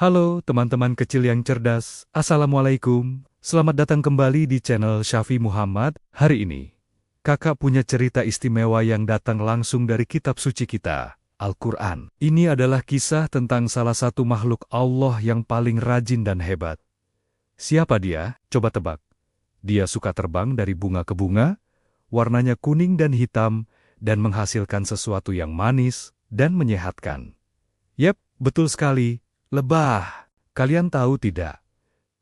Halo teman-teman kecil yang cerdas, Assalamualaikum. Selamat datang kembali di channel Syafi Muhammad. Hari ini, kakak punya cerita istimewa yang datang langsung dari kitab suci kita, Al-Quran. Ini adalah kisah tentang salah satu makhluk Allah yang paling rajin dan hebat. Siapa dia? Coba tebak. Dia suka terbang dari bunga ke bunga, warnanya kuning dan hitam, dan menghasilkan sesuatu yang manis dan menyehatkan. Yep, betul sekali. Lebah. Kalian tahu tidak?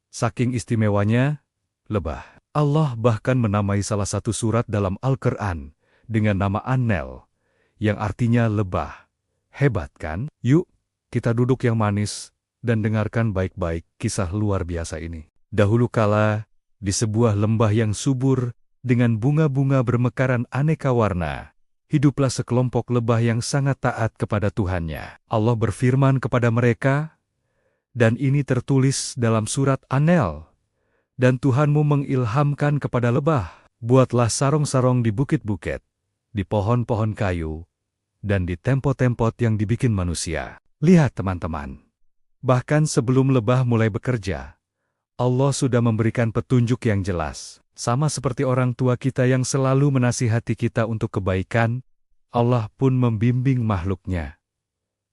Saking istimewanya, lebah. Allah bahkan menamai salah satu surat dalam Al-Quran dengan nama An-Nel, yang artinya lebah. Hebat kan? Yuk, kita duduk yang manis dan dengarkan baik-baik kisah luar biasa ini. Dahulu kala, di sebuah lembah yang subur dengan bunga-bunga bermekaran aneka warna, hiduplah sekelompok lebah yang sangat taat kepada Tuhannya. Allah berfirman kepada mereka, dan ini tertulis dalam surat An-Nel. Dan Tuhanmu mengilhamkan kepada lebah, buatlah sarong-sarong di bukit-bukit, di pohon-pohon kayu, dan di tempot-tempot yang dibikin manusia. Lihat teman-teman, bahkan sebelum lebah mulai bekerja, Allah sudah memberikan petunjuk yang jelas. Sama seperti orang tua kita yang selalu menasihati kita untuk kebaikan, Allah pun membimbing makhluknya.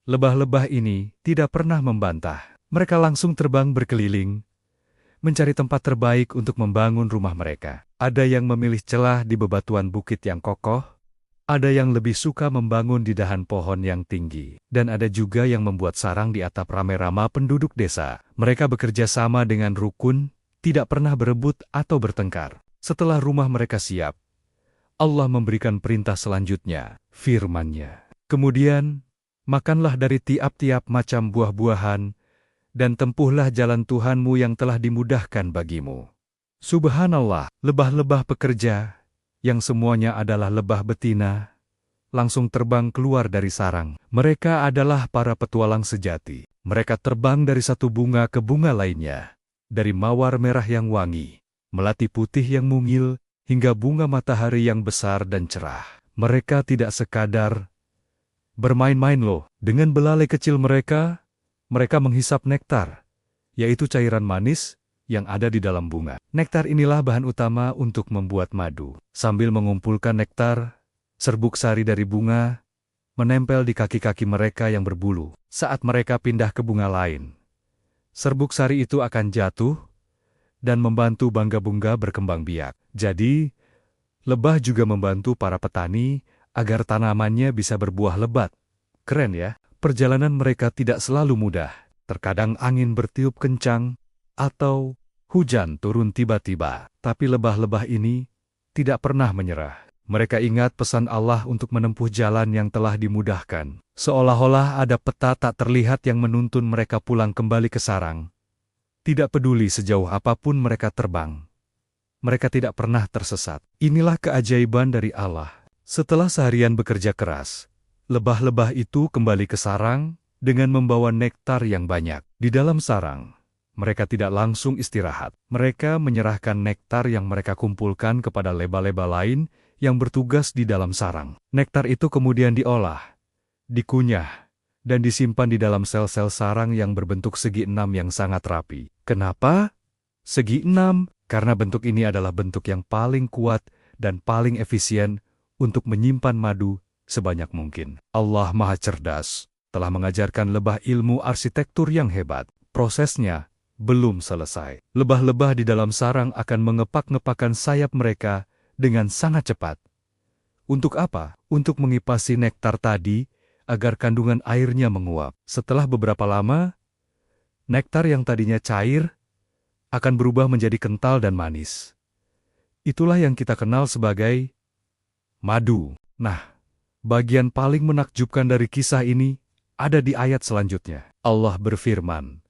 Lebah-lebah ini tidak pernah membantah. Mereka langsung terbang berkeliling, mencari tempat terbaik untuk membangun rumah mereka. Ada yang memilih celah di bebatuan bukit yang kokoh, ada yang lebih suka membangun di dahan pohon yang tinggi, dan ada juga yang membuat sarang di atap rame-rama penduduk desa. Mereka bekerja sama dengan rukun, tidak pernah berebut atau bertengkar. Setelah rumah mereka siap, Allah memberikan perintah selanjutnya, firman-Nya. Kemudian, makanlah dari tiap-tiap macam buah-buahan, dan tempuhlah jalan Tuhanmu yang telah dimudahkan bagimu. Subhanallah, lebah-lebah pekerja, yang semuanya adalah lebah betina, langsung terbang keluar dari sarang. Mereka adalah para petualang sejati. Mereka terbang dari satu bunga ke bunga lainnya, dari mawar merah yang wangi, melati putih yang mungil, hingga bunga matahari yang besar dan cerah. Mereka tidak sekadar bermain-main loh. Dengan belalai kecil mereka menghisap nektar, yaitu cairan manis yang ada di dalam bunga. Nektar inilah bahan utama untuk membuat madu. Sambil mengumpulkan nektar, serbuk sari dari bunga menempel di kaki-kaki mereka yang berbulu. Saat mereka pindah ke bunga lain, serbuk sari itu akan jatuh dan membantu bunga-bunga berkembang biak. Jadi, lebah juga membantu para petani agar tanamannya bisa berbuah lebat. Keren ya? Perjalanan mereka tidak selalu mudah. Terkadang angin bertiup kencang, atau hujan turun tiba-tiba. Tapi lebah-lebah ini tidak pernah menyerah. Mereka ingat pesan Allah untuk menempuh jalan yang telah dimudahkan. Seolah-olah ada peta tak terlihat yang menuntun mereka pulang kembali ke sarang. Tidak peduli sejauh apapun mereka terbang, mereka tidak pernah tersesat. Inilah keajaiban dari Allah. Setelah seharian bekerja keras, lebah-lebah itu kembali ke sarang dengan membawa nektar yang banyak. Di dalam sarang, mereka tidak langsung istirahat. Mereka menyerahkan nektar yang mereka kumpulkan kepada lebah-lebah lain yang bertugas di dalam sarang. Nektar itu kemudian diolah, dikunyah, dan disimpan di dalam sel-sel sarang yang berbentuk segi enam yang sangat rapi. Kenapa segi enam? Karena bentuk ini adalah bentuk yang paling kuat dan paling efisien untuk menyimpan madu sebanyak mungkin. Allah Maha Cerdas telah mengajarkan lebah ilmu arsitektur yang hebat. Prosesnya belum selesai. Lebah-lebah di dalam sarang akan mengepak-ngepakkan sayap mereka dengan sangat cepat. Untuk apa? Untuk mengipasi nektar tadi agar kandungan airnya menguap. Setelah beberapa lama, nektar yang tadinya cair akan berubah menjadi kental dan manis. Itulah yang kita kenal sebagai madu. Nah, bagian paling menakjubkan dari kisah ini ada di ayat selanjutnya. Allah berfirman,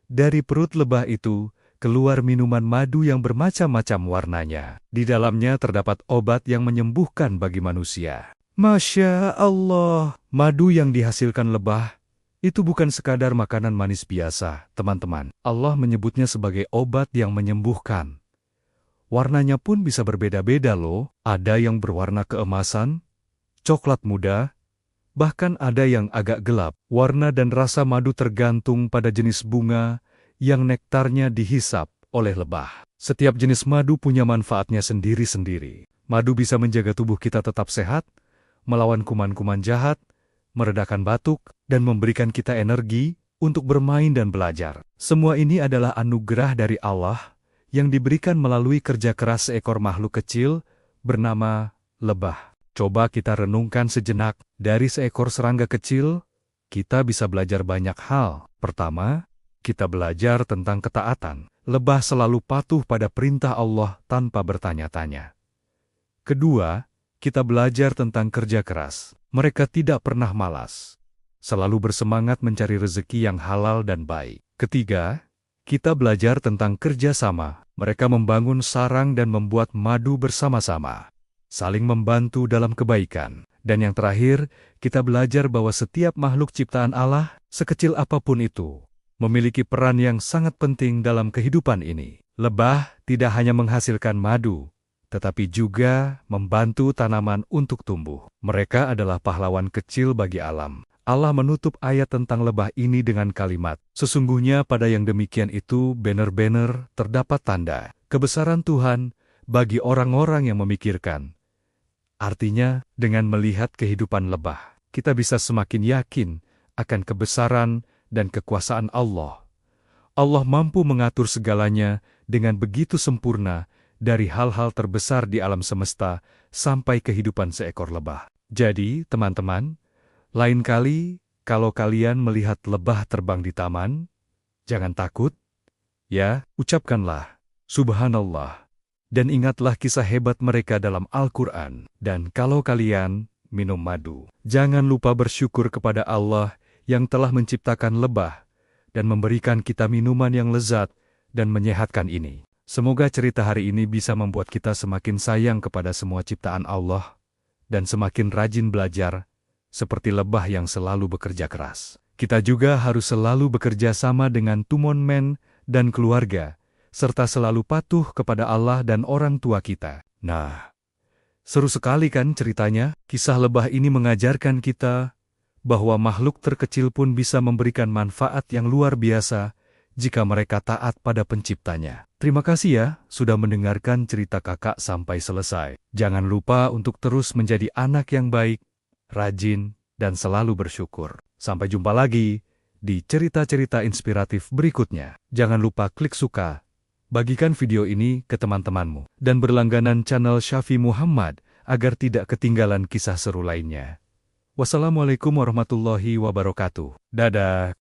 dari perut lebah itu keluar minuman madu yang bermacam-macam warnanya. Di dalamnya terdapat obat yang menyembuhkan bagi manusia. Masya Allah, madu yang dihasilkan lebah itu bukan sekadar makanan manis biasa, teman-teman. Allah menyebutnya sebagai obat yang menyembuhkan. Warnanya pun bisa berbeda-beda loh. Ada yang berwarna keemasan, coklat muda, Bahkan ada yang agak gelap. Warna dan rasa madu tergantung pada jenis bunga yang nektarnya dihisap oleh lebah. Setiap jenis madu punya manfaatnya sendiri-sendiri. Madu bisa menjaga tubuh kita tetap sehat, melawan kuman-kuman jahat, meredakan batuk, dan memberikan kita energi untuk bermain dan belajar. Semua ini adalah anugerah dari Allah yang diberikan melalui kerja keras seekor makhluk kecil bernama lebah. Coba kita renungkan sejenak, dari seekor serangga kecil, kita bisa belajar banyak hal. Pertama, kita belajar tentang ketaatan. Lebah selalu patuh pada perintah Allah tanpa bertanya-tanya. Kedua, kita belajar tentang kerja keras. Mereka tidak pernah malas, selalu bersemangat mencari rezeki yang halal dan baik. Ketiga, kita belajar tentang kerjasama. Mereka membangun sarang dan membuat madu bersama-sama, saling membantu dalam kebaikan. Dan yang terakhir, kita belajar bahwa setiap makhluk ciptaan Allah, sekecil apapun itu, memiliki peran yang sangat penting dalam kehidupan ini. Lebah tidak hanya menghasilkan madu, tetapi juga membantu tanaman untuk tumbuh. Mereka adalah pahlawan kecil bagi alam. Allah menutup ayat tentang lebah ini dengan kalimat, "Sesungguhnya pada yang demikian itu benar-benar terdapat tanda kebesaran Tuhan bagi orang-orang yang memikirkan." Artinya, dengan melihat kehidupan lebah, kita bisa semakin yakin akan kebesaran dan kekuasaan Allah. Allah mampu mengatur segalanya dengan begitu sempurna, dari hal-hal terbesar di alam semesta sampai kehidupan seekor lebah. Jadi, teman-teman, lain kali kalau kalian melihat lebah terbang di taman, jangan takut, ya, ucapkanlah, Subhanallah. Dan ingatlah kisah hebat mereka dalam Al-Quran. Dan kalau kalian minum madu, jangan lupa bersyukur kepada Allah yang telah menciptakan lebah dan memberikan kita minuman yang lezat dan menyehatkan ini. Semoga cerita hari ini bisa membuat kita semakin sayang kepada semua ciptaan Allah dan semakin rajin belajar seperti lebah yang selalu bekerja keras. Kita juga harus selalu bekerja sama dengan tumonmen dan keluarga, serta selalu patuh kepada Allah dan orang tua kita. Nah, seru sekali kan ceritanya? Kisah lebah ini mengajarkan kita bahwa makhluk terkecil pun bisa memberikan manfaat yang luar biasa jika mereka taat pada penciptanya. Terima kasih ya sudah mendengarkan cerita kakak sampai selesai. Jangan lupa untuk terus menjadi anak yang baik, rajin, dan selalu bersyukur. Sampai jumpa lagi di cerita-cerita inspiratif berikutnya. Jangan lupa klik suka, bagikan video ini ke teman-temanmu, dan berlangganan channel Syafi Muhammad agar tidak ketinggalan kisah seru lainnya. Wassalamualaikum warahmatullahi wabarakatuh. Dadah.